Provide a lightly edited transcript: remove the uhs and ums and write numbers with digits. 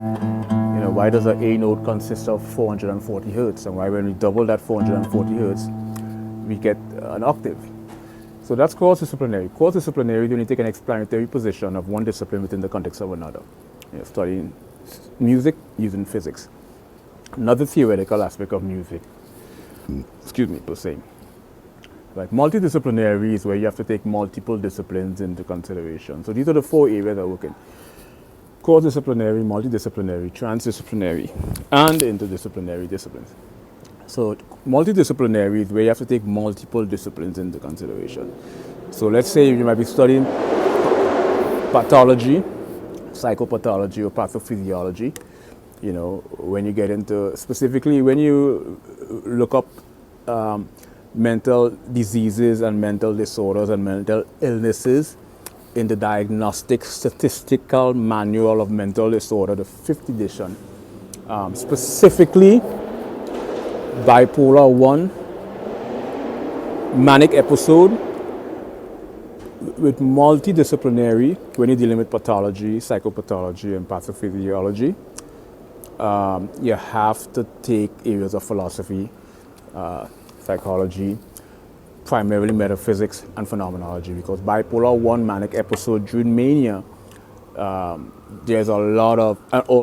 You know, why does an A note consist of 440 hertz, and why when we double that 440 hertz, we get an octave? So that's cross-disciplinary. Cross-disciplinary when you take an explanatory position of one discipline within the context of another. You know, studying music using physics. Another theoretical aspect of music, excuse me, per se. Like multidisciplinary is where you have to take multiple disciplines into consideration. So these are the 4 areas I work in. Cross-disciplinary, multidisciplinary, transdisciplinary, and interdisciplinary disciplines. So multidisciplinary is where you have to take multiple disciplines into consideration. So let's say you might be studying pathology, psychopathology, or pathophysiology. You know, when you get into, specifically when you look up mental diseases and mental disorders and mental illnesses in the Diagnostic Statistical Manual of Mental Disorder, the 5th edition, specifically bipolar 1, manic episode, with multidisciplinary, when you're dealing with pathology, psychopathology, and pathophysiology, you have to take areas of philosophy, psychology, primarily metaphysics and phenomenology, because bipolar 1 manic episode during mania, there's a lot of,